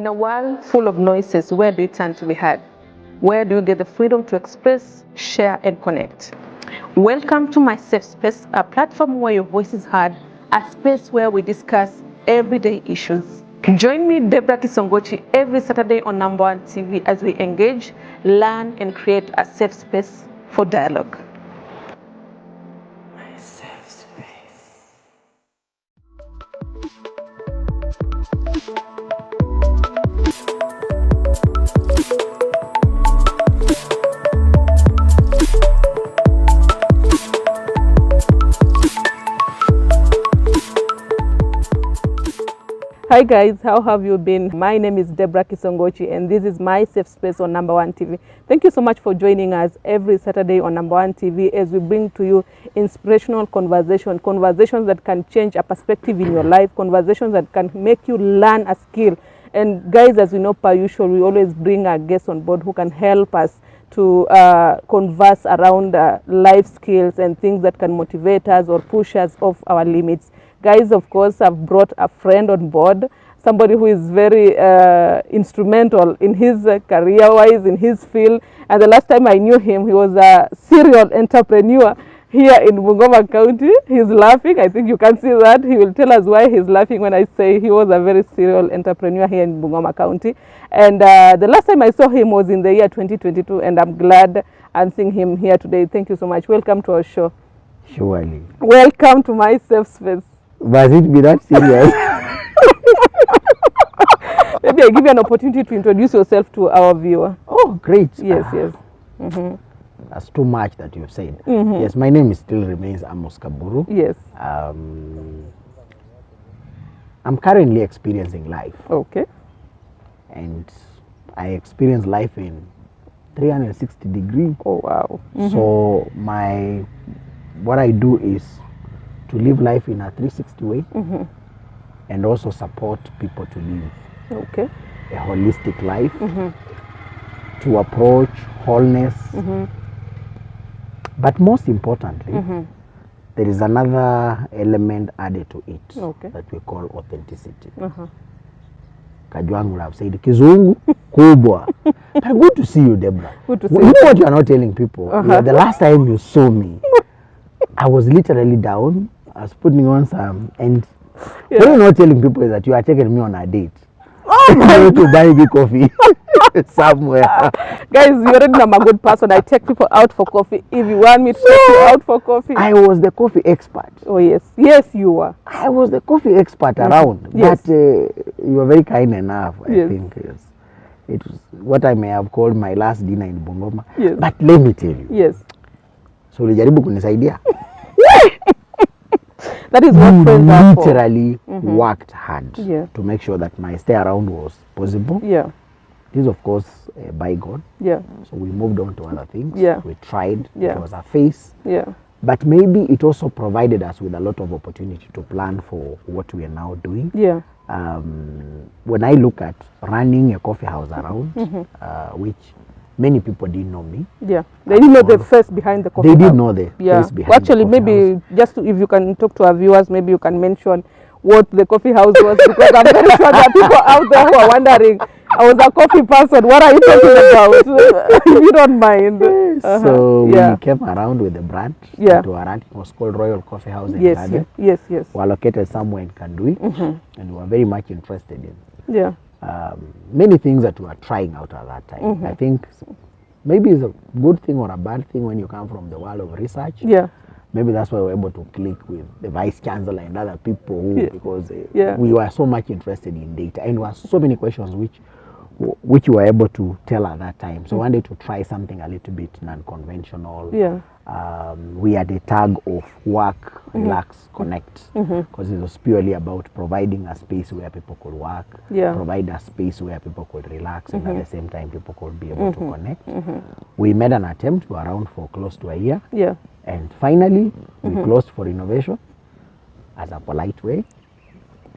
In a world full of noises, where do you turn to be heard? Where do you get the freedom to express, share, and connect? Welcome to my safe space, a platform where your voice is heard, a space where we discuss everyday issues. Join me, Deborah Kisongochi, every Saturday on Number One TV as we engage, learn, and create a safe space for dialogue. My safe space. Hi guys, how have you been? My name is Deborah Kisongochi and this is my safe space on Number One TV. Thank you so much for joining us every Saturday on Number One TV as we bring to you inspirational conversations that can change a perspective in your life, conversations that can make you learn a skill. And guys, as you know, per usual, we always bring our guests on board who can help us to converse around life skills and things that can motivate us or push us off our limits. Guys, of course, I've brought a friend on board, somebody who is very instrumental in his career-wise, in his field. And the last time I knew him, he was a serial entrepreneur here in Bungoma County. He's laughing. I think you can see that. He will tell us why he's laughing when I say he was a very serial entrepreneur here in Bungoma County. And the last time I saw him was in the year 2022, and I'm glad I'm seeing him here today. Thank you so much. Welcome to our show. Surely. Welcome to my safe space. Must it be that serious? Maybe I give you an opportunity to introduce yourself to our viewer. Oh, great. Yes, yes. That's too much that you've said. Yes, my name still remains Amos Kaburu. Yes. I'm currently experiencing life. Okay. And I experience life in 360 degrees. Oh, wow. So what I do is to live life in a 360 way and also support people to live a holistic life, to approach wholeness. But most importantly, there is another element added to it that we call authenticity. Kajwangu have said, Kizungu, kubwa. Good to see you, Deborah. Good to see you. You know what you are not telling people? The last time you saw me, I was literally down. I was putting on some, and what you're not telling people is that you are taking me on a date. Oh my to buy me coffee somewhere. Guys, you already know I'm a good person. I take people out for coffee. If you want me to take you out for coffee. I was the coffee expert. Oh yes. Yes, you were. I was the coffee expert around. Yes. But you were very kind enough, I think. Yes. It was what I may have called my last dinner in Bungoma. Yes. But let me tell you. Yes. So ulijaribu kunisaidia. That is what friends are for. Literally worked hard to make sure that my stay around was possible. Yeah. This, of course, by God. Yeah. So we moved on to other things. Yeah. We tried. Yeah. It was a phase. Yeah. But maybe it also provided us with a lot of opportunity to plan for what we are now doing. Yeah. When I look at running a coffee house around, which many people didn't know me. Yeah, they didn't know the face behind the coffee house. They didn't know the face behind the coffee actually, maybe house. Just if you can talk to our viewers, maybe you can mention what the coffee house was, because I'm very sure there are people out there who are wondering, I was a coffee person, what are you talking about? If you don't mind. So we came around with the brand. Yeah. It was called Royal Coffee House in Yes. We are located somewhere in Kandui, and we were very much interested in many things that we were trying out at that time. I think maybe it's a good thing or a bad thing when you come from the world of research. Yeah. Maybe that's why we were able to click with the vice chancellor and other people because we were so much interested in data, and there were so many questions which you were able to tell at that time. So wanted to try something a little bit non-conventional. Yeah. We had a tag of work, relax, connect, because it was purely about providing a space where people could work, provide a space where people could relax, and at the same time people could be able to connect. We made an attempt. We were around for close to a year. Yeah. And finally, we closed for innovation as a polite way.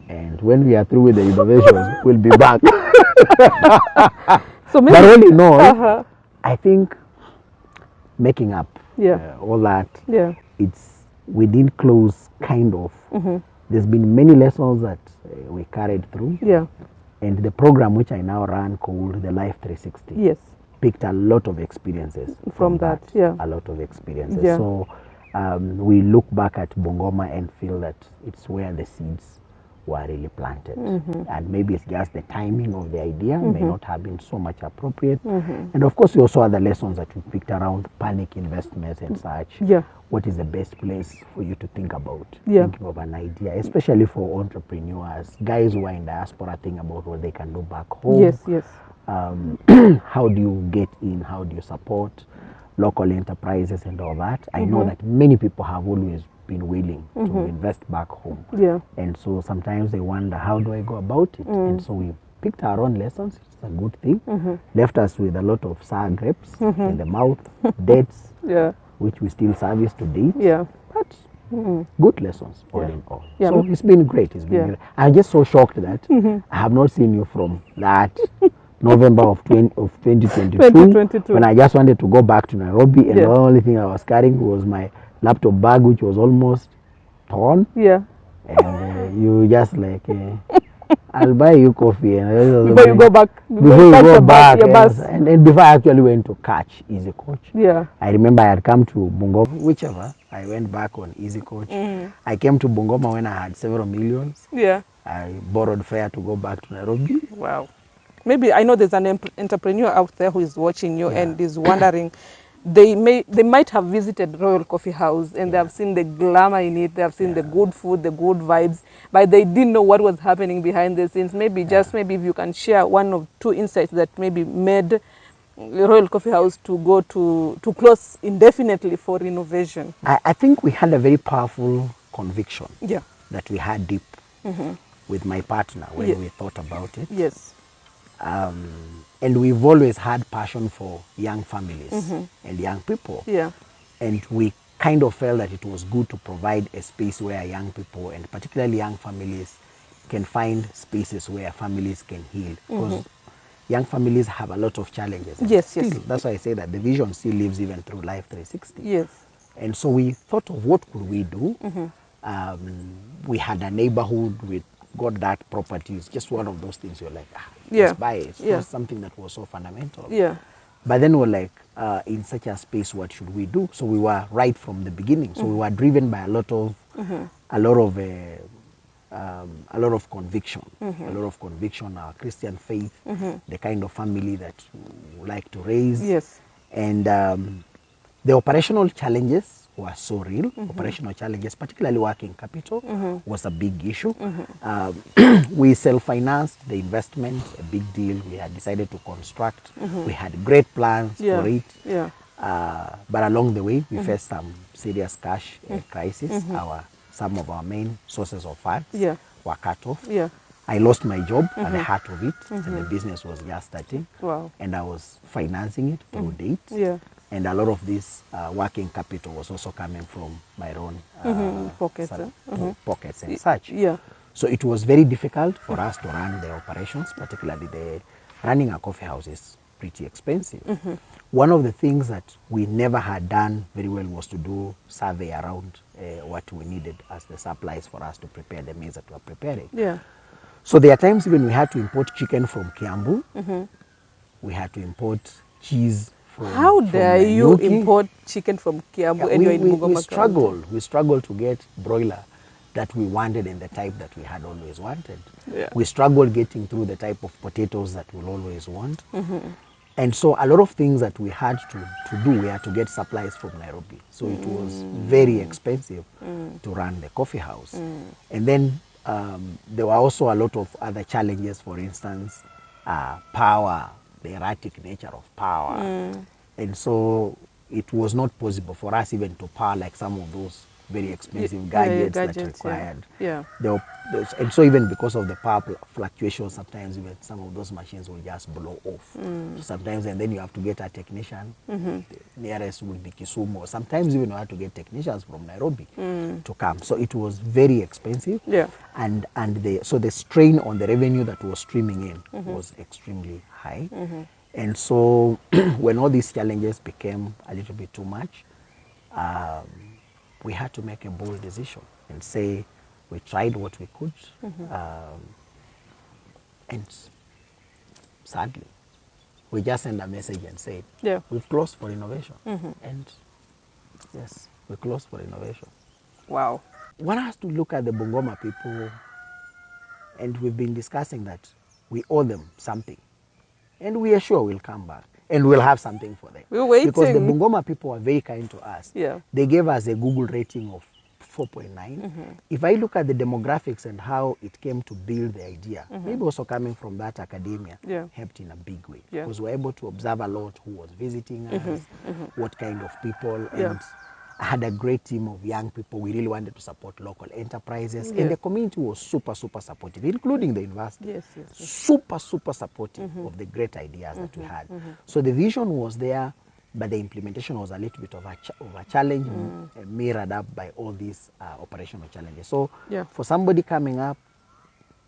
And when we are through with the innovations, we'll be back. So maybe, but all in all, I think making up all that, we didn't close kind of. There's been many lessons that we carried through. Yeah. And the program which I now run called the Life 360 Yes. picked a lot of experiences From that, yeah. A lot of experiences. Yeah. So we look back at Bungoma and feel that it's where the seeds were really planted. And maybe it's just the timing of the idea may not have been so much appropriate. And of course, we also have the lessons that we picked around panic investments and such. Yeah. What is the best place for you to think about Yeah. thinking of an idea, especially for entrepreneurs, guys who are in diaspora, think about what they can do back home. Yes, yes. How do you get in? How do you support local enterprises and all that? I know that many people have always been willing to invest back home. Yeah. And so sometimes they wonder, how do I go about it? And so we picked our own lessons. It's a good thing. Left us with a lot of sour grapes in the mouth, dates, Yeah. which we still service to date. Yeah. But good lessons all in all. Yeah. So it's been great. It's been Yeah. great. I'm just so shocked that I have not seen you from that November of 2022, 2022. when I just wanted to go back to Nairobi, and Yeah. the only thing I was carrying was my laptop bag, which was almost torn. Yeah. And you just like, I'll buy you coffee. And Before you go back. before you catch go your back, your bus. and before I actually went to catch Easy Coach. Yeah. I remember I had come to Bungoma, whichever. I went back on Easy Coach. I came to Bungoma when I had several millions. Yeah. I borrowed fare to go back to Nairobi. Wow. Maybe I know there's an entrepreneur out there who is watching you and is wondering, they might have visited Royal Coffee House and they have seen the glamour in it, they have seen the good food, the good vibes, but they didn't know what was happening behind the scenes. Maybe maybe if you can share one or two insights that maybe made Royal Coffee House to go to close indefinitely for renovation. I think we had a very powerful conviction Yeah. that we had deep with my partner when we thought about it. Yes. And we've always had passion for young families and young people. Yeah. And we kind of felt that it was good to provide a space where young people, and particularly young families, can find spaces where families can heal. Because young families have a lot of challenges. Yes, still, yes. That's why I say that the vision still lives even through Life 360. Yes. And so we thought of what could we do. We had a neighborhood with got that property. It's just one of those things you're like, let's buy it. It's not something that was so fundamental. Yeah. But then we're like, in such a space, what should we do? So we were right from the beginning. So we were driven by a lot of conviction, a lot of conviction, our Christian faith, the kind of family that we like to raise. Yes. And the operational challenges were so real. Operational challenges, particularly working capital, was a big issue. We self-financed the investment, a big deal. We had decided to construct. We had great plans for it. Yeah. But along the way, we faced some serious cash crisis. Some of our main sources of funds were cut off. Yeah. I lost my job at the heart of it, and the business was just starting. Wow. And I was financing it through debt. Yeah. And a lot of this working capital was also coming from my own pockets and such. Yeah. So it was very difficult for us to run the operations, particularly running a coffee house is pretty expensive. One of the things that we never had done very well was to do survey around what we needed as the supplies for us to prepare the meals that we are preparing. Yeah. So there are times even we had to import chicken from Kiambu. We had to import cheese from How dare you Nanyuki. import chicken from Kiambu and you're in Bungoma County? We struggled to get broiler that we wanted and the type that we had always wanted. Yeah. We struggled getting through the type of potatoes that we'll always want. And so a lot of things that we had to do, we had to get supplies from Nairobi. So it was very expensive to run the coffee house. And then there were also a lot of other challenges, for instance, power, the erratic nature of power. And so it was not possible for us even to power like some of those very expensive gadgets that required. And so even because of the power fluctuations, sometimes even some of those machines will just blow off. So sometimes, and then you have to get a technician. The nearest would be Kisumu. Or sometimes even you have to get technicians from Nairobi to come. So it was very expensive. And so the strain on the revenue that was streaming in was extremely high. And so when all these challenges became a little bit too much, we had to make a bold decision and say we tried what we could, and sadly, we just send a message and say, Yeah. we've closed for innovation. And yes, we closed for innovation. Wow. One has to look at the Bungoma people, and we've been discussing that we owe them something. And we are sure we'll come back and we'll have something for them. We're waiting. Because the Bungoma people are very kind to us. Yeah. They gave us a Google rating of 4.9. If I look at the demographics and how it came to build the idea, maybe also coming from that academia, Yeah. helped in a big way. Yeah. Because we're able to observe a lot who was visiting us, what kind of people. Yeah. And I had a great team of young people. We really wanted to support local enterprises. Yeah. And the community was super, super supportive, including the university. Yes, yes, yes. Super, super supportive of the great ideas that we had. So the vision was there, but the implementation was a little bit of a challenge, mirrored up by all these operational challenges. So Yeah. for somebody coming up,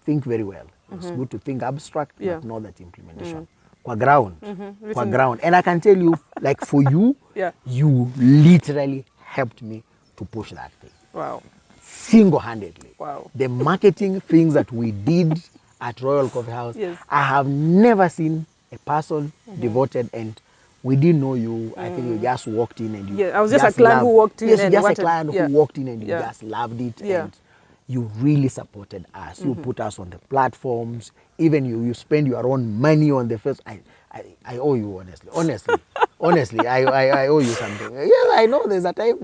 think very well. It's good to think abstract, Yeah. but know that implementation. Kwa ground. Kwa Written- ground. And I can tell you, like for you, Yeah. you literally helped me to push that thing. Wow. Single-handedly. Wow. The marketing things that we did at Royal Coffee House, Yes. I have never seen a person devoted, and we didn't know you. I think you just walked in and you Yeah, I was just a client who loved- walked in yes, and just wanted- a client yeah. who walked in and you Yeah. just loved it. Yeah. And you really supported us. You put us on the platforms. Even you spend your own money on the first. I owe you, honestly, I owe you something. Yes, I know there's a time.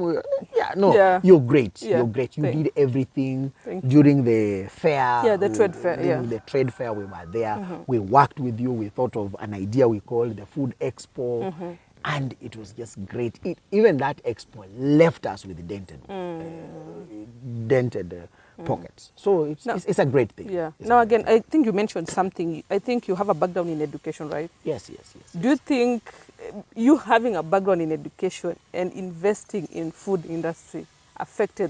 Yeah. You're great. Yeah. You're great. You did everything Thank you. during the fair. Yeah, the trade fair, During yeah. the trade fair, we were there. We worked with you. We thought of an idea we called the Food Expo. And it was just great. Even that expo left us with dented pockets. So it's a great thing. Yeah. It's a Now great again, thing. I think you mentioned something. I think you have a background in education, right? Yes. Do you think you having a background in education and investing in food industry affected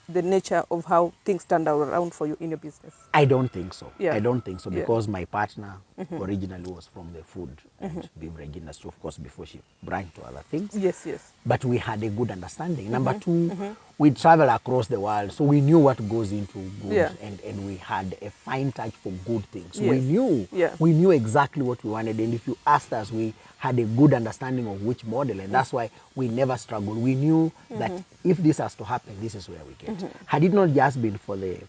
the nature of how things turned out around for you in your business? I don't think so. Yeah. I don't think so, Yeah. because my partner originally was from the food and beverage industry, of course, before she branched to other things. Yes, yes. But we had a good understanding. Number two, we travel across the world, so we knew what goes into good, Yeah. and we had a fine touch for good things. Yes. We knew exactly what we wanted, and if you asked us, we had a good understanding of which model, and that's why we never struggled. We knew that if this has to happen, this is where we get. Had it not just been for the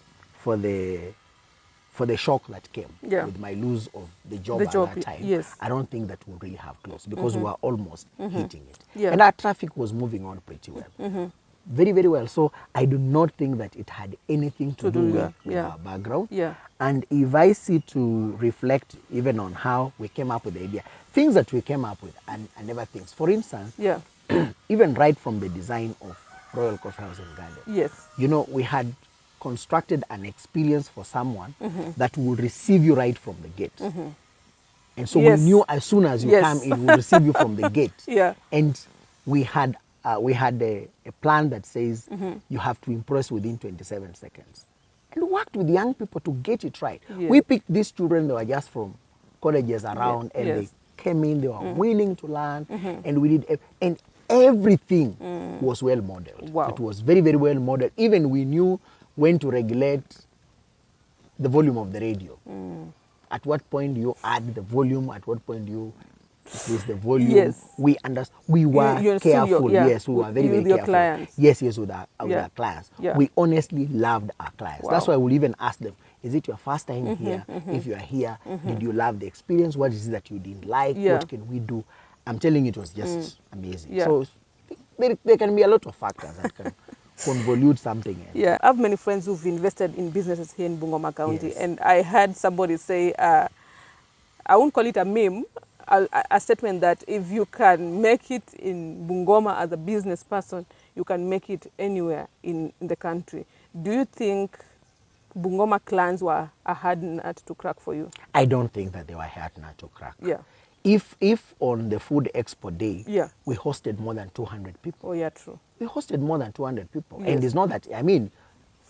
shock that came Yeah. with my lose of the job The at job, that time, yes. I don't think that we'll really have close, because we were almost hitting it. Yeah. And our traffic was moving on pretty well. Very, very well. So I do not think that it had anything to do with yeah. our background. Yeah. And if I see to reflect even on how we came up with the idea, things that we came up with and never things. For instance, Yeah. even right from the design of Royal Coffee House and Garden, Yes. we had constructed an experience for someone that will receive you right from the gate. And so Yes. we knew as soon as you Yes. come, it will receive you from the gate. Yeah. And we had a plan that says you have to impress within 27 seconds. And we worked with young people to get it right. Yeah. We picked these children, they were just from colleges around, and Yes. they came in, they were willing to learn, and we did, and everything was well modeled. Wow. It was very, very well modeled. Even we knew when to regulate the volume of the radio. At what point do you add the volume? At what point do you decrease the volume? Yes. We understood. We were You understood careful. Yes, we were very, very with your careful. clients. Yes, with our Yeah. clients. Yeah. We honestly loved our clients. Wow. That's why we'll even ask them, is it your first time here? If you are here, did you love the experience? What is it that you didn't like? Yeah. What can we do? I'm telling you, it was just amazing. Yeah. So there can be a lot of factors that can convolute something. Yeah, I have many friends who've invested in businesses here in Bungoma County, Yes. and I heard somebody say, I won't call it a meme, a statement that if you can make it in Bungoma as a business person, you can make it anywhere in the country. Do you think Bungoma clans were a hard nut to crack for you? I don't think that they were hard nut to crack. Yeah. If on the Food Expo day, Yeah. we hosted more than 200 people. Oh, yeah, true. We hosted more than 200 people. Yes. And it's not that, I mean,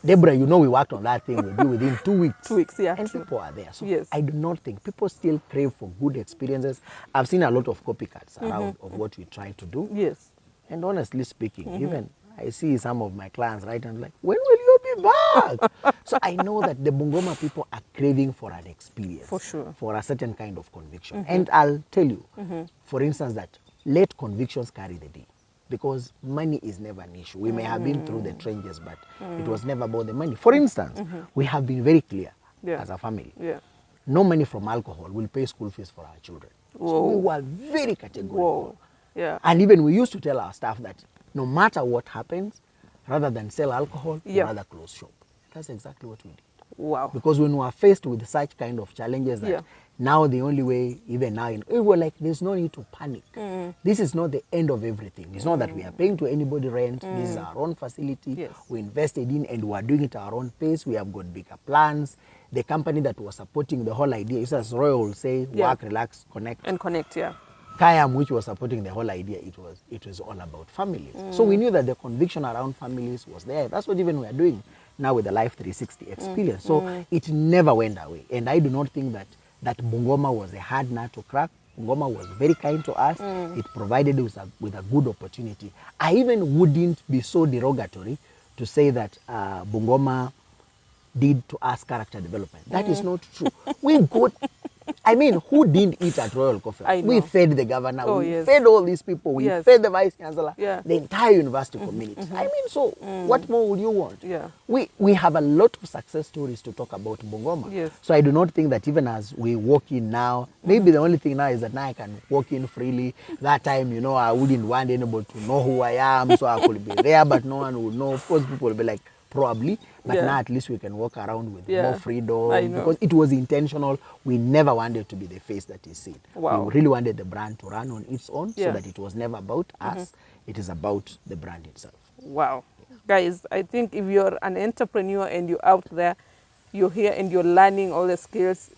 Deborah, we worked on that thing with you within 2 weeks. 2 weeks, yeah, And true. people are there. So Yes. I do not think people still crave for good experiences. I've seen a lot of copycats around of what we try to do. Yes. And honestly speaking, even I see some of my clients, right, and like, when will you be me back. So I know that the Bungoma people are craving for an experience. For sure. For a certain kind of conviction. And I'll tell you, for instance, that let convictions carry the day. Because money is never an issue. We may have been through the trenches, but it was never about the money. For instance, we have been very clear as a family. Yeah. No money from alcohol will pay school fees for our children. So we were very categorical. Yeah. And even we used to tell our staff that no matter what happens, rather than sell alcohol, we'd rather close shop. That's exactly what we did. Wow. Because when we were faced with such kind of challenges that now the only way, even now, we were like, there's no need to panic. This is not the end of everything. It's not that we are paying to anybody rent. This is our own facility. Yes. We invested in and we are doing it at our own pace. We have got bigger plans. The company that was supporting the whole idea, as Roy will say, work, relax, connect. And connect, yeah. Kayam, which was supporting the whole idea, it was all about families. So we knew that the conviction around families was there. That's what even we are doing now with the Life 360 experience. So it never went away. And I do not think that Bungoma was a hard nut to crack. Bungoma was very kind to us. It provided us with a good opportunity. I even wouldn't be so derogatory to say that Bungoma did to us character development. That is not true. We got, I mean, who didn't eat at Royal Coffee? I know. We fed the governor, Oh, we yes. fed all these people, we Yes. fed the vice chancellor, Yeah. the entire university community. I mean, so what more would you want? Yeah. We have a lot of success stories to talk about Bungoma. Yes. So I do not think that even as we walk in now, maybe the only thing now is that now I can walk in freely. That time, I wouldn't want anybody to know who I am, so I could be there, but no one would know. Of course, people will be like, probably, but now at least we can walk around with more freedom. I know. Because it was intentional. We never wanted to be the face that is seen. Wow. We really wanted the brand to run on its own so Yeah. that it was never about us. It is about the brand itself. Wow. Guys, I think if you're an entrepreneur and you're out there, you're here and you're learning all the skills,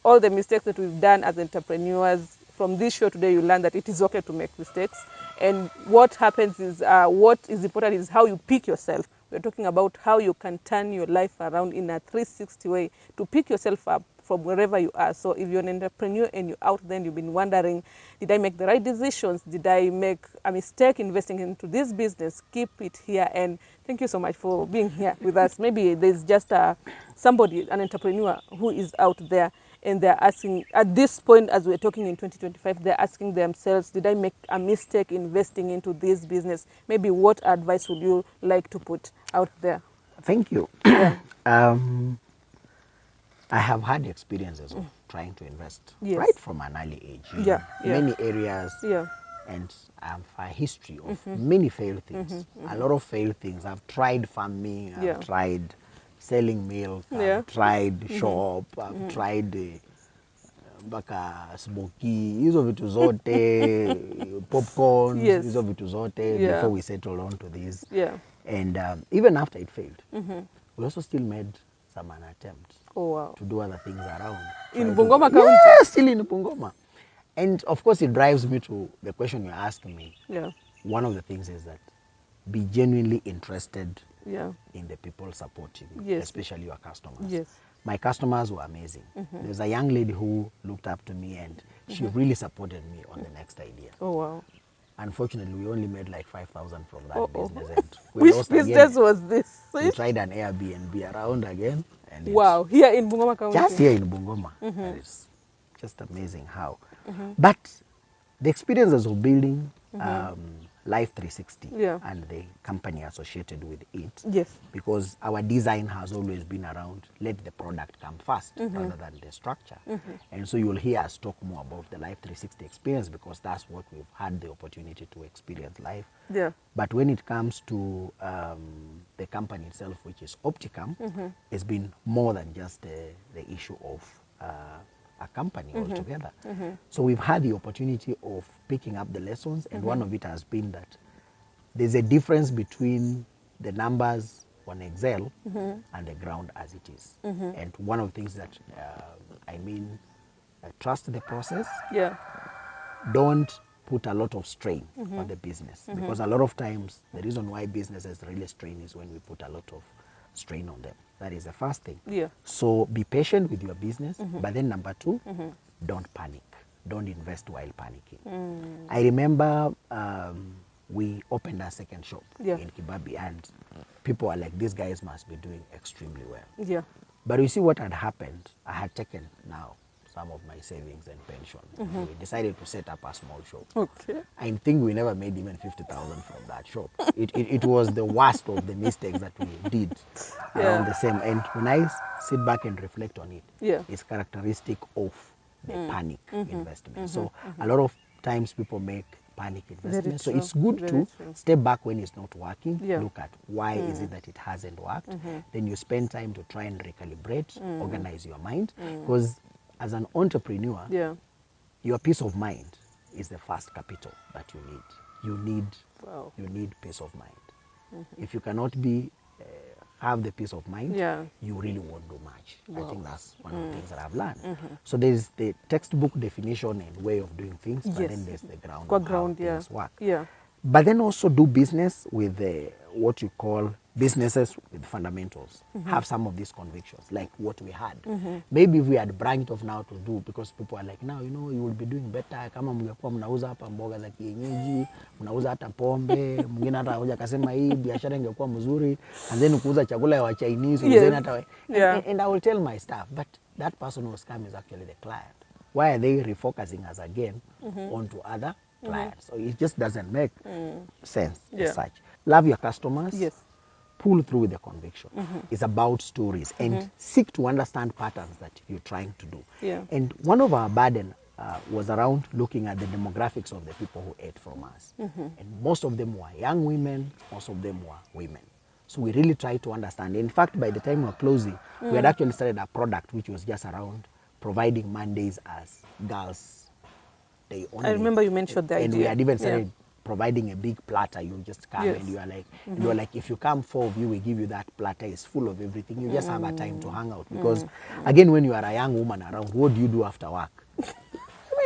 all the mistakes that we've done as entrepreneurs, from this show today, you learn that it is okay to make mistakes. And what happens is, what is important is how you pick yourself. We're talking about how you can turn your life around in a 360 way to pick yourself up from wherever you are. So if you're an entrepreneur and you're out there and you've been wondering, did I make the right decisions? Did I make a mistake investing into this business? Keep it here. And thank you so much for being here with us. Maybe there's just somebody, an entrepreneur who is out there and they're asking, at this point as we're talking in 2025, they're asking themselves, did I make a mistake investing into this business? Maybe what advice would you like to put out there? Thank you. Yeah. I have had experiences of trying to invest Yes. right from an early age in many areas. Yeah. And I have a history of many failed things. A lot of failed things. I've tried farming, I've tried selling milk, I've tried shop, I've tried mpaka smoky, hizo vitu zote, popcorns, Yes. hizo vitu zote, before we settled on to this. Yeah. And even after it failed, we also still made some an attempt to do other things around. In Bungoma County? Yeah, still in Bungoma. And of course, it drives me to the question you're asking me. Yeah. One of the things is that be genuinely interested in the people supporting you, especially your customers. Yes. My customers were amazing. There's a young lady who looked up to me and she really supported me on the next idea. Oh, wow. Unfortunately, we only made like 5,000 from that business. And we Which lost business again. was this? We tried an Airbnb around again. And Wow, here in Bungoma County? just here in Bungoma. And it's just amazing how. But the experiences of building Life 360 and the company associated with it, because our design has always been around let the product come first rather than the structure. And so you'll hear us talk more about the Life 360 experience because that's what we've had the opportunity to experience live. But when it comes to the company itself, which is Opticam, it's been more than just the issue of a company altogether. So we've had the opportunity of picking up the lessons, and one of it has been that there's a difference between the numbers on Excel and the ground as it is. And one of the things that trust the process. Don't put a lot of strain on the business, because a lot of times the reason why businesses really strain is when we put a lot of strain on them. That is the first thing. So be patient with your business, but then number two, don't panic. Don't invest while panicking. I remember we opened a second shop in Kibabi, and people were like, these guys must be doing extremely well. Yeah. But you see what had happened, I had taken now some of my savings and pension. We decided to set up a small shop. Okay. I think we never made even 50,000 from that shop. It was the worst of the mistakes that we did around the same. And when I sit back and reflect on it, it's characteristic of the panic investment. So a lot of times people make panic investments. So it's good to step back when it's not working, look at why is it that it hasn't worked. Then you spend time to try and recalibrate, organize your mind. Because as an entrepreneur, your peace of mind is the first capital that you need. You need peace of mind. If you cannot have the peace of mind, you really won't do much. I think that's one of the things that I've learned. So there's the textbook definition and way of doing things, but then there's the ground of how things work. But then also do business with what you call businesses with fundamentals. Have some of these convictions, like what we had. Maybe if we had branched off now to do, because people are like, now, you know, you will be doing better kama mngekuwa mnauza hapa mboga za kienyeji, mnauza hata pombe, mwingine hata hoja akasema hii biashara ingekuwa mzuri, and then kuuza chakula ya wa Chinese, and I will tell my staff, but that person who scam is actually the client. Why are they refocusing us again onto other clients? So it just doesn't make sense as such. Love your customers. Pull through with the conviction. It's about stories and seek to understand patterns that you're trying to do. And one of our burden was around looking at the demographics of the people who ate from us. And most of them were young women, most of them were women. So we really tried to understand. In fact, by the time we were closing, we had actually started a product which was just around providing Mondays as girls' day only. I remember you mentioned that. And we had even started providing a big platter. You just come and you are like, and you're like, if you come 4 of you, we give you that platter. It's full of everything. You just have a time to hang out. Because again, when you are a young woman around, what do you do after work?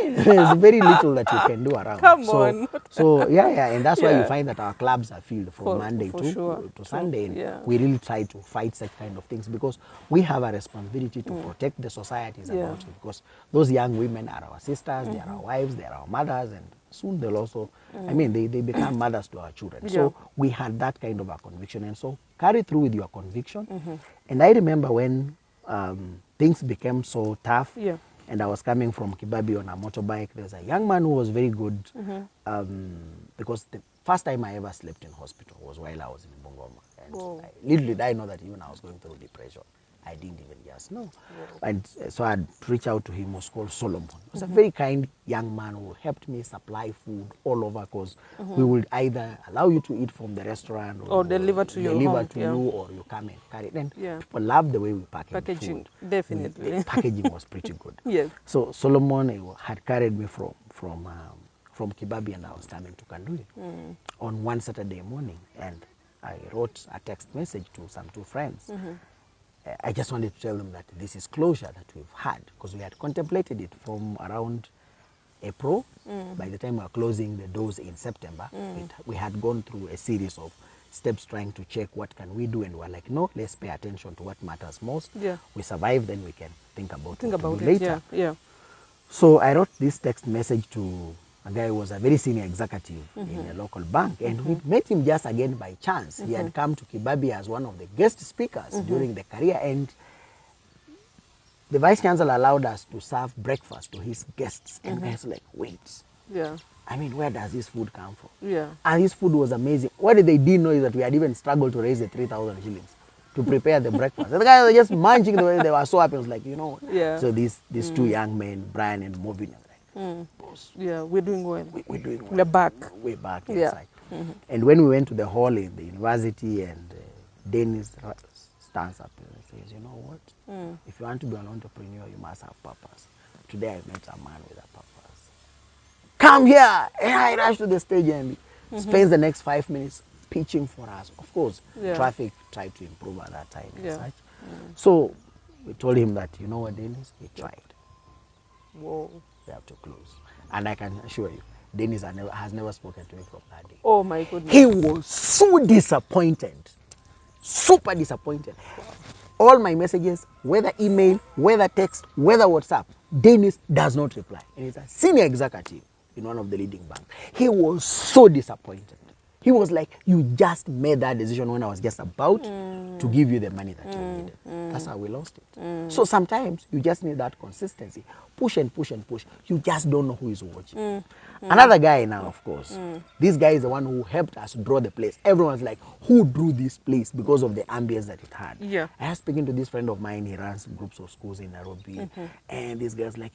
There's very little that you can do around. Come on. So and that's why you find that our clubs are filled from Monday to Sunday. And we really try to fight such kind of things because we have a responsibility to protect the societies about it. Because those young women are our sisters, they are our wives, they are our mothers, and soon they'll also, I mean, they become mothers to our children. So we had that kind of a conviction. And so carry through with your conviction. And I remember when things became so tough, and I was coming from Kibabi on a motorbike. There was a young man who was very good because the first time I ever slept in hospital was while I was in BUNGOMA. And little did I know that even I was going through depression. I didn't even just know. And so I'd reach out to him. He was called Solomon. He was a very kind young man who helped me supply food all over because we would either allow you to eat from the restaurant or deliver to your home, you or you come and carry it. And people love the way we package food. Definitely. The packaging was pretty good. Yes. So Solomon had carried me from Kibabi, and I was coming to Kandui on one Saturday morning, and I wrote a text message to some 2 friends. I just wanted to tell them that this is closure that we've had because we had contemplated it from around April. By the time we were closing the doors in September, we had gone through a series of steps trying to check what can we do, and we're like, no, let's pay attention to what matters most. We survive, then we can think about it later. So I wrote this text message to a guy who was a very senior executive in a local bank, and we met him just again by chance. He had come to Kibabi as one of the guest speakers during the career, and the vice chancellor allowed us to serve breakfast to his guests. And guys were like, wait, I mean, where does this food come from? And his food was amazing. What they didn't know is that we had even struggled to raise the 3,000 shillings to prepare the breakfast. And the guys were just munching the way they were so happy. I was like, you know. So these 2 young men, Brian and Movin, boss, we're doing well. We're doing well. We're back. We're back. And when we went to the hall in the university, and Dennis stands up and says, you know what? If you want to be an entrepreneur, you must have purpose. Today I met a man with a purpose. Come here! And I rushed to the stage and spends the next 5 minutes pitching for us. Of course, traffic tried to improve at that time and such. So we told him that, you know what, Dennis, we tried. We have to close. And I can assure you, Dennis has never spoken to me from that day. Oh my goodness. He was so disappointed. Super disappointed. All my messages, whether email, whether text, whether WhatsApp, Dennis does not reply. And he's a senior executive in one of the leading banks. He was so disappointed. He was like, you just made that decision when I was just about to give you the money that you needed. That's how we lost it. So sometimes you just need that consistency. Push and push and push. You just don't know who is watching. Another guy now, of course. This guy is the one who helped us draw the place. Everyone's like, who drew this place because of the ambience that it had? Yeah. I was speaking to this friend of mine. He runs groups of schools in Nairobi. And this guy's like,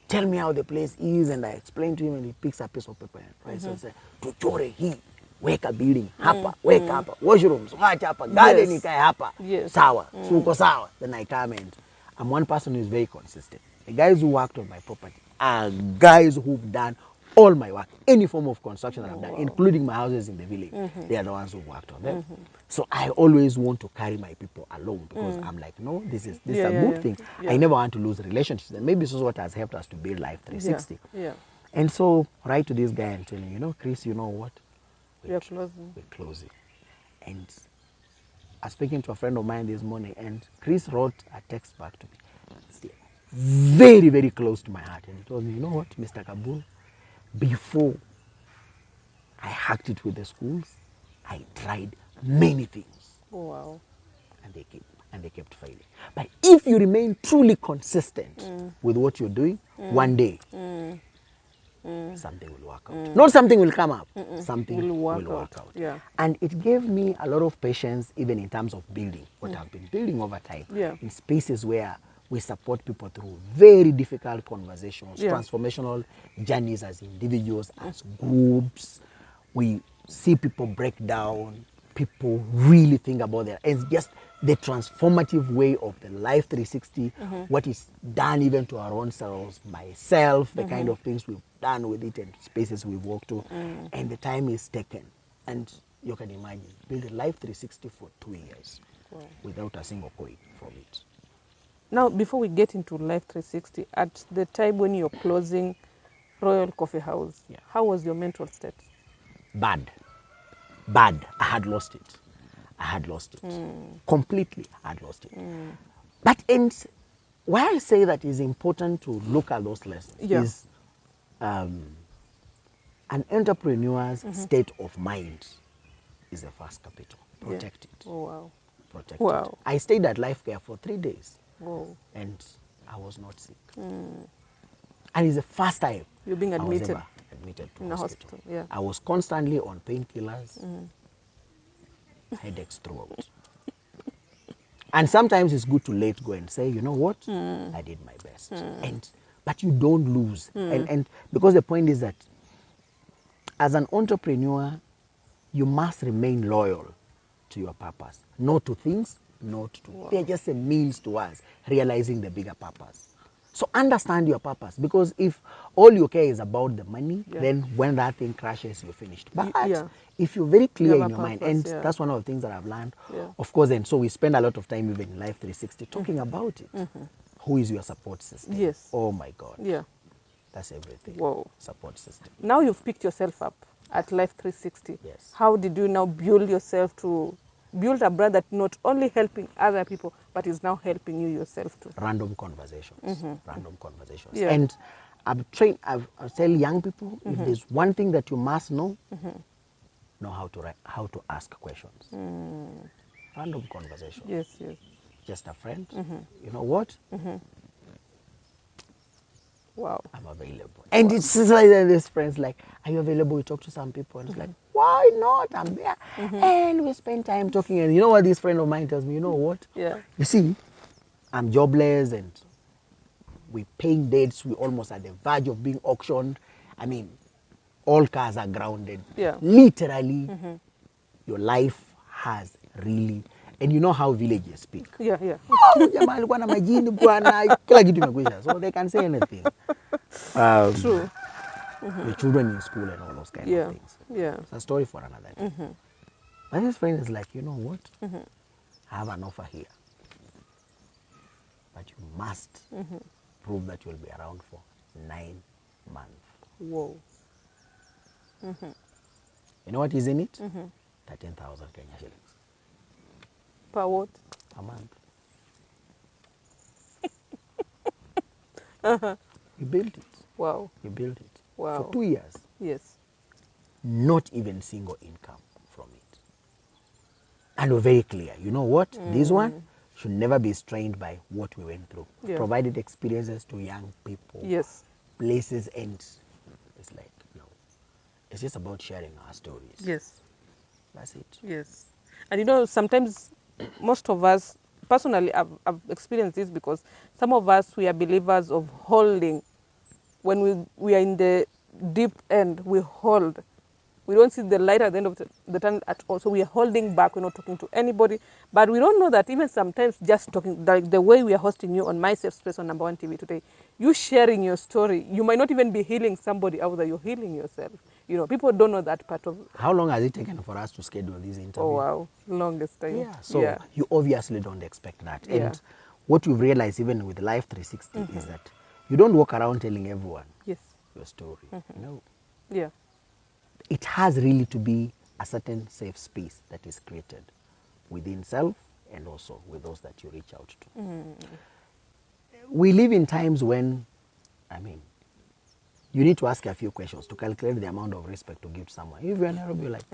tell me how the place is. And I explained to him, and he picks a piece of paper and writes and says, tuchore hii, weka building hapa, weka hapa, washrooms, wacha hapa, garden ikae hapa. Sawa, suko sawa. Then I come, and I'm one person who is very consistent. The guys who worked on my property are guys who've done all my work, any form of construction that I've done, including my houses in the village. They are the ones who worked on them. So I always want to carry my people along, because I'm like, no, this is a good thing. I never want to lose relationships, and maybe this is what has helped us to build Life 360. And so write to this guy and tell him, Chris, you know what? We're closing. We're closing. And I was speaking to a friend of mine this morning, and Chris wrote a text back to me. It's very, very close to my heart. And he told me, you know what, Mr. Kabul, before I hacked it with the schools, I tried many things. Wow. And they kept failing. But if you remain truly consistent with what you're doing, one day something will work out. Not something will come up, something will work out. Yeah. And it gave me a lot of patience, even in terms of building what I've been building over time, in spaces where we support people through very difficult conversations, transformational journeys as individuals, as groups. We see people break down, people really think about their, and just the transformative way of the Life 360, what is done even to our own selves, myself, the kind of things we've done with it and spaces we've walked to, and the time is taken. And you can imagine, build a Life 360 for 2 years without a single coin from it. Now, before we get into Life 360, at the time when you're closing Royal Coffee House, how was your mental state? Bad. I had lost it. Completely. I had lost it. But why I say that is important to look at those lessons is an entrepreneur's state of mind is the first capital. Protect it. Oh, wow. Protect it. I stayed at Life Care for 3 days. And I was not sick. And it's the first time you're being admitted. I was ever admitted to in a hospital. I was constantly on painkillers, headaches throughout. And sometimes it's good to let go and say, you know what, I did my best. But you don't lose. And because the point is that as an entrepreneur, you must remain loyal to your purpose. Not to things, not to... They're just a means to us realizing the bigger purpose. So understand your purpose, because if all you care is about the money, then when that thing crashes, you're finished. But if you're very clear in your mind, and that's one of the things that I've learned, of course, and so we spend a lot of time even in Life 360 talking about it. Who is your support system? Yes. Oh my God. That's everything. Support system. Now you've picked yourself up at Life 360. Yes. How did you now build yourself to build a brand that not only helping other people, but is now helping you yourself too? Random conversations. Random conversations. And I'll tell young people, if there's one thing that you must know, know how to ask questions. Random conversations. Yes. Just a friend. You know what? Wow. I'm available. And it's like this friends like, are you available? We talk to some people, and it's like, why not? I'm there. And we spend time talking. And you know what this friend of mine tells me? You know what? You see, I'm jobless, and we're paying debts. We're almost at the verge of being auctioned. I mean, all cars are grounded. Literally, your life has really... And you know how villages speak. Oh, jamaa alikuwa na majini bwana, kila kitu imekwisha. So they can say anything. True. The children in school and all those kind of things. It's a story for another day. But this friend is like, you know what? I have an offer here. But you must prove that you'll be around for 9 months. Whoa. You know what is in it? 13,000 Kenya shillings. Per what? A month. You built it. Wow. You built it. Wow. For 2 years. Yes. not even single income from it. And we're very clear. You know what? This one should never be strained by what we went through. Yeah. Provided experiences to young people, Yes. places, and it's like, no. It's just about sharing our stories. Yes. That's it. Yes. And you know, sometimes most of us, personally, I've experienced this because some of us, we are believers of holding. When we are in the deep end, we hold. We don't see the light at the end of the tunnel at all. So we are holding back. We're not talking to anybody. But we don't know that even sometimes just talking, like the way we are hosting you on My Safe Space on Number One TV today, you sharing your story, you might not even be healing somebody out there. You're healing yourself. You know, people don't know that part of. How long has it taken for us to schedule this interview? Oh, wow. Longest time. Yeah, so you obviously don't expect that. Yeah. And what we've realized even with Life 360 is that you don't walk around telling everyone Yes. your story. No. Yeah. It has really to be a certain safe space that is created within self and also with those that you reach out to. We live in times when, I mean, you need to ask a few questions to calculate the amount of respect to give to someone. If you're in Nairobi, you're like,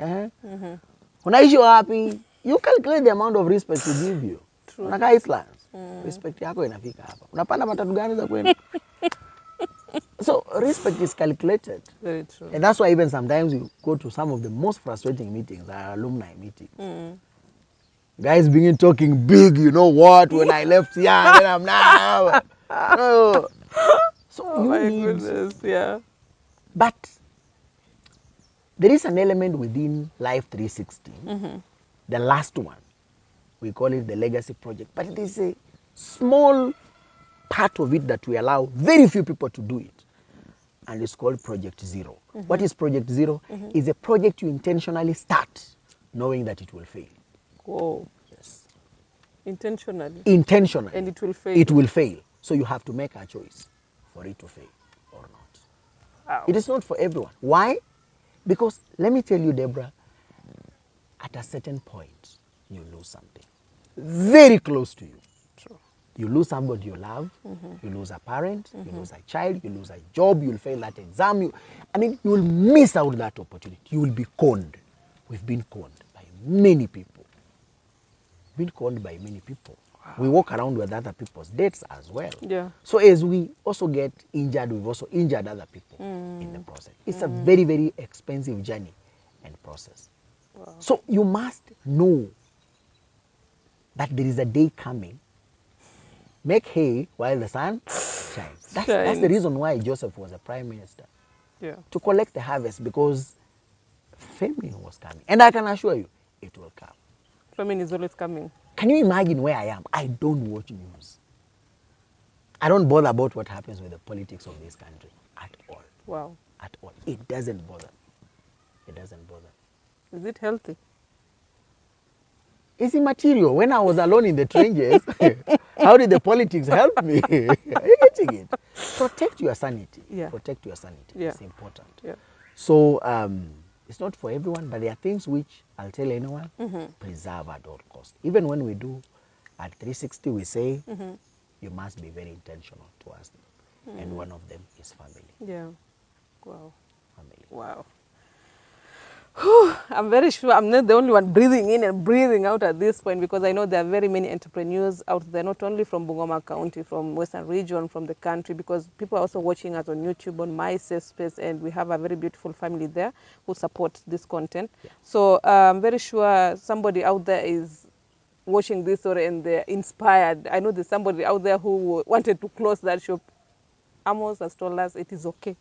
unaishi wapi? You calculate the amount of respect to give you. True. Unakaa Islands, respect yako inafika hapa. Unapanda matatu gani za kwenda? So respect is calculated. Very true. And that's why even sometimes you go to some of the most frustrating meetings are alumni meetings. Guys begin talking big, you know what, when I left here, then I'm now. No. So Oh you my need, goodness, yeah. but there is an element within Life 360, the last one. We call it the legacy project, but it is a small part of it that we allow very few people to do it. And it's called Project Zero. What is Project Zero? It's a project you intentionally start knowing that it will fail. Whoa. Yes. Intentionally. Intentionally. And it will fail. It will fail. So you have to make a choice for it to fail or not. Wow. It is not for everyone. Why? Because let me tell you, Deborah, at a certain point, you lose something very close to you. True. You lose somebody you love, you lose a parent, you lose a child, you lose a job, you'll fail that exam. You will miss out that opportunity. You will be conned. We've been conned by many people. Been conned by many people. Wow. We walk around with other people's debts as well. Yeah. So as we also get injured, we've also injured other people in the process. It's a very, very expensive journey and process. Wow. So you must know that there is a day coming. Make hay while the sun shines. That's the reason why Joseph was a prime minister. Yeah. To collect the harvest, because famine was coming. And I can assure you, it will come. Famine is always coming. Can you imagine where I am? I don't watch news. I don't bother about what happens with the politics of this country at all. Wow. At all. It doesn't bother me. It doesn't bother me. Is it healthy? It's immaterial. When I was alone in the trenches, how did the politics help me? Are you getting it? Protect your sanity. Yeah. Protect your sanity. Yeah. It's important. Yeah. So it's not for everyone, but there are things which I'll tell anyone, preserve at all cost. Even when we do at 360, we say you must be very intentional towards them. And one of them is family. Yeah. Wow. Family. Wow. I'm very sure I'm not the only one breathing in and breathing out at this point, because I know there are very many entrepreneurs out there, not only from Bungoma County, from Western region, from the country, because people are also watching us on YouTube, on My Safe Space, and we have a very beautiful family there who support this content. Yeah. So I'm very sure somebody out there is watching this story and they're inspired. I know there's somebody out there who wanted to close that shop. Amos has told us it is okay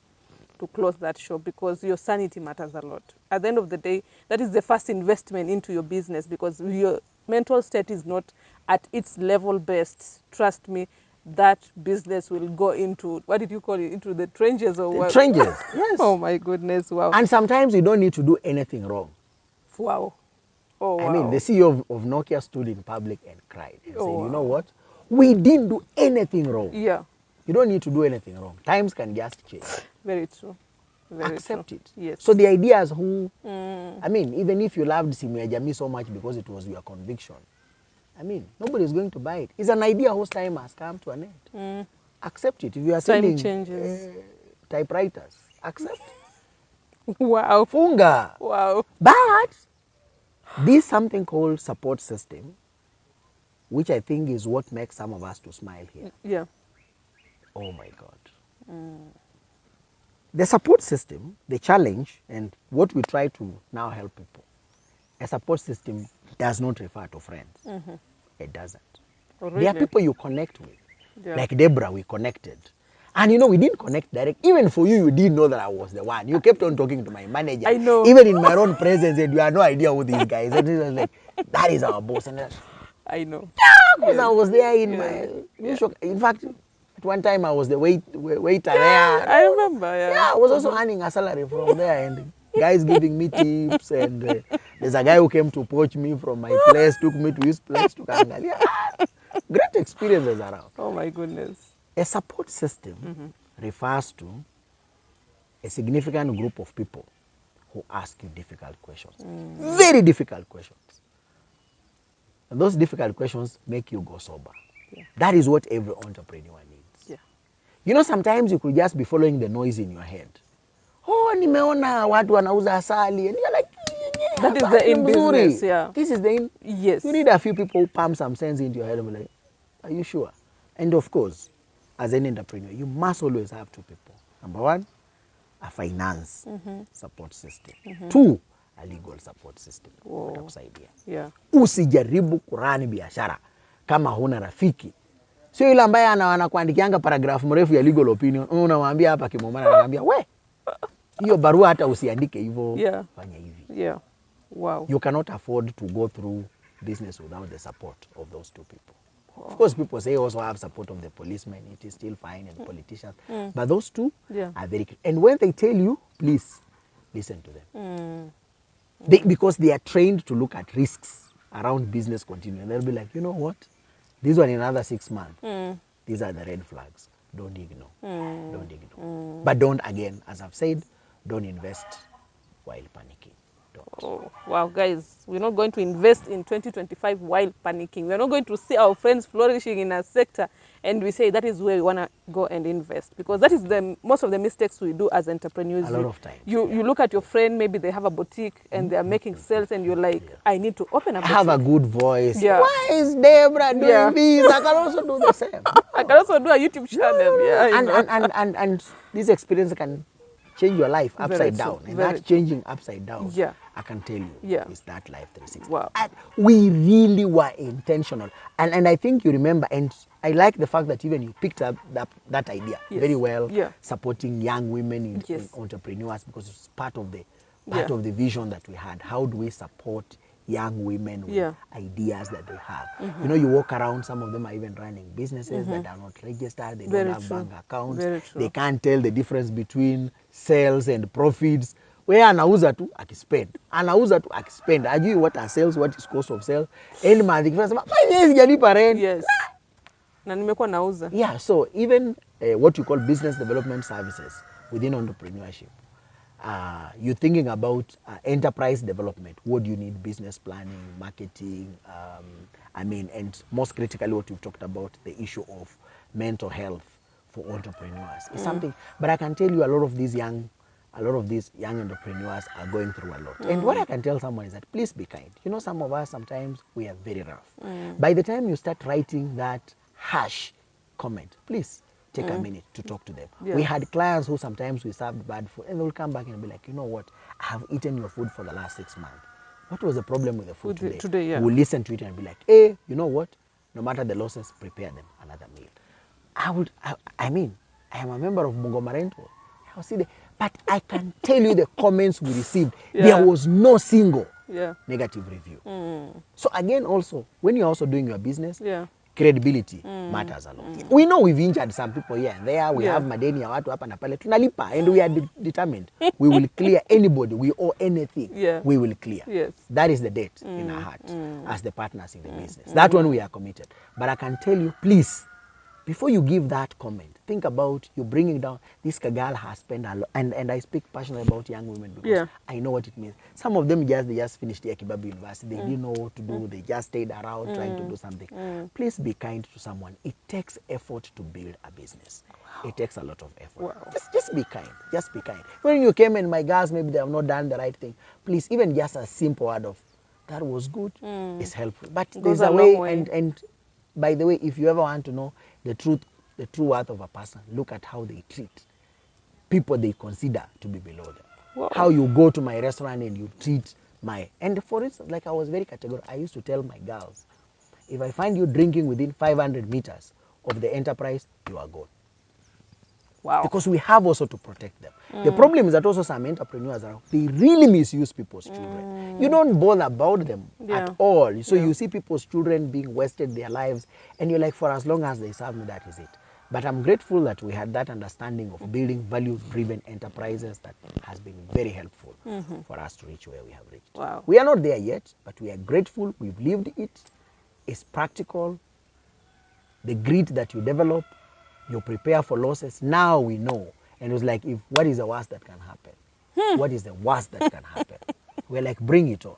to close that shop because your sanity matters a lot. At the end of the day, that is the first investment into your business, because your mental state is not at its level best. Trust me, that business will go into, what did you call it, into the trenches or what? Trenches, yes. Oh my goodness, wow. And sometimes you don't need to do anything wrong. Wow. Oh, wow. I mean, the CEO of Nokia stood in public and cried and said, wow. You know what? We didn't do anything wrong. Yeah. You don't need to do anything wrong. Times can just change. Very true. Very Accept true. it. Yes. So the idea is I mean, even if you loved Simu Jami so much because it was your conviction, I mean, nobody is going to buy it. It's an idea whose time has come to an end. Accept it. If you are Time selling changes. Typewriters, accept. Wow. Funga. Wow. But this something called support system, which I think is what makes some of us to smile here. Yeah. Oh my God. The support system, the challenge, and what we try to now help people, a support system does not refer to friends. It doesn't. Oh, There are really? people you connect with. Yeah. Like Deborah, we connected. And we didn't connect direct. Even for you, you didn't know that I was the one. You kept on talking to my manager. I know. Even in my own presence, and you had no idea who these guys. And it was like, that is our boss. And I know. because I was there in Yes. my in fact, at one time I was the waiter there. I remember. Yeah. Yeah, I was also earning a salary from there, and guys giving me tips. And there's a guy who came to poach me from my place, took me to his place to Kangal. Yeah, great experiences around. Oh my goodness. A support system refers to a significant group of people who ask you difficult questions, very difficult questions. And those difficult questions make you go sober. Yeah. That is what every entrepreneur needs. Yeah. Sometimes you could just be following the noise in your head. Oh, nimeona watu wanauza asali. And you're like, that is the in mzuri. business, yeah. This is the in. Yes. You need a few people who pump some sense into your head and be like, are you sure? And of course, as an entrepreneur, you must always have two people. Number one, a finance support system. Two, a legal support system. Itakusaidia. Yeah. Usijaribu kurani biashara kama huna rafiki. Sio yule ambaye anakuandikianga paragraph mrefu ya legal opinion. Unamwambia hapa kimomana, anakuambia we, hiyo barua hata usiandike hivyo. Yeah. Fanya hivi. Yeah. Wow. You cannot afford to go through business without the support of those two people. Of course, people say also have support of the policemen. It is still fine, and the politicians. But those two are very. And when they tell you, please listen to them. Because they are trained to look at risks around business continuing. They'll be like, you know what? This one in another 6 months. These are the red flags. Don't ignore. Don't ignore. But don't, again, as I've said, don't invest while panicking. Oh, wow, guys, we're not going to invest in 2025 while panicking. We're not going to see our friends flourishing in a sector and we say that is where we want to go and invest, because that is most of the mistakes we do as entrepreneurs. A lot of times. You look at your friend, maybe they have a boutique and they are making sales and you're like, I need to open a boutique. I have a good voice. Yeah. Why is Deborah doing this? I can also do the same. I can also do a YouTube channel. Yeah, and this experience can change your life upside down. And that changing upside down, I can tell you, is that Life 360. Wow. And we really were intentional. And I think you remember, and I like the fact that even you picked up that idea very well, supporting young women in entrepreneurs, because it's part of the vision that we had. How do we support young women with ideas that they have? You walk around, some of them are even running businesses that are not registered, they don't have bank accounts, they can't tell the difference between sales and profits. Where anauza tu akispend, ajui what are sales, what is cost of sales, end month ikifika 5 years sijalipa rent. Yes. Na nimekuwa nauza. Yeah, so even what you call business development services within entrepreneurship, you're thinking about enterprise development. What do you need? Business planning, marketing, and most critically what we've talked about, the issue of mental health for entrepreneurs. It's something, but I can tell you a lot of these young entrepreneurs are going through a lot. And what I can tell someone is that please be kind. Some of us, sometimes we are very rough. By the time you start writing that harsh comment, please take a minute to talk to them. Yeah. We had clients who sometimes we served bad food and they'll come back and be like, you know what, I have eaten your food for the last 6 months. What was the problem with the food today? Yeah. We'll listen to it and be like, hey, you know what, no matter the losses, prepare them another meal. I am a member of BUNGOMA rental. I'll see but I can tell you the comments we received, there was no single negative review. So again, also, when you're also doing your business, credibility matters a lot. We know we've injured some people here and there. We have madeni ya watu hapa na pale. Tunalipa, and we are determined. We will clear anybody. We owe anything. We will clear. Yes. That is the debt in our heart as the partners in the business. That one we are committed. But I can tell you, please, before you give that comment, think about you bringing down, this girl has spent a lot, and I speak passionately about young women because I know what it means. Some of them they just finished the Kibabu University, they didn't know what to do, they just stayed around trying to do something. Please be kind to someone. It takes effort to build a business. It takes a lot of effort. Just be kind. Just be kind. When you came and my girls, maybe they have not done the right thing, please, even just a simple word of, that was good, is helpful. But there's a way, and by the way, if you ever want to know the true worth of a person, look at how they treat people they consider to be below them. How you go to my restaurant and you treat and for instance, like I was very categorical. I used to tell my girls, if I find you drinking within 500 meters of the enterprise, you are gone. Because we have also to protect them. The problem is that also some entrepreneurs they really misuse people's children. You don't bother about them at all. So you see people's children being wasted their lives, and you're like, for as long as they serve me, that is it. But I'm grateful that we had that understanding of building value-driven enterprises that has been very helpful for us to reach where we have reached. We are not there yet, but we are grateful. We've lived it. It's practical. The grit that you develop, you prepare for losses. Now we know. And it was like, what is the worst that can happen? What is the worst that can happen? We're like, bring it on.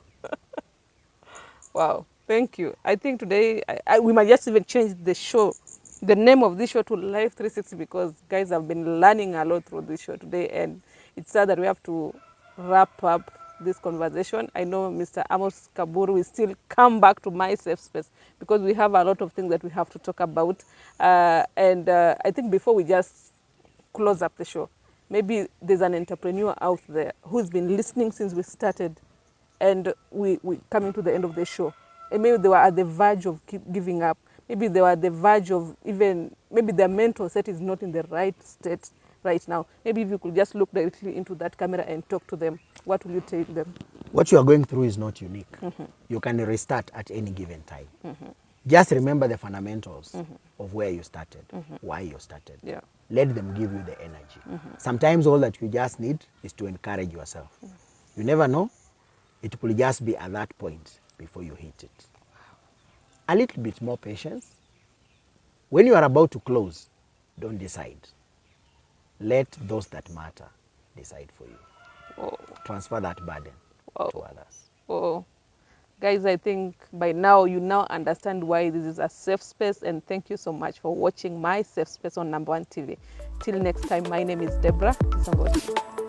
Wow, thank you. I think today we might just even change the show, the name of this show to Life 360, because guys have been learning a lot through this show today, and it's sad that we have to wrap up this conversation. I know Mr. Amos Kaburu will still come back to my safe space because we have a lot of things that we have to talk about. And I think before we just close up the show, maybe there's an entrepreneur out there who's been listening since we started, and we coming to the end of the show, and maybe they were at the verge of giving up. Maybe they were at the verge of maybe their mental set is not in the right state right now. Maybe if you could just look directly into that camera and talk to them, what will you tell them? What you are going through is not unique. You can restart at any given time. Just remember the fundamentals of where you started, why you started. Let them give you the energy. Sometimes all that you just need is to encourage yourself. You never know. It will just be at that point before you hit it. A little bit more patience. When you are about to close, don't decide. Let those that matter decide for you. Transfer that burden to others. Guys, I think by now you now understand why this is a safe space, and thank you so much for watching my safe space on Number One TV. Till next time, my name is Deborah Kisongochi.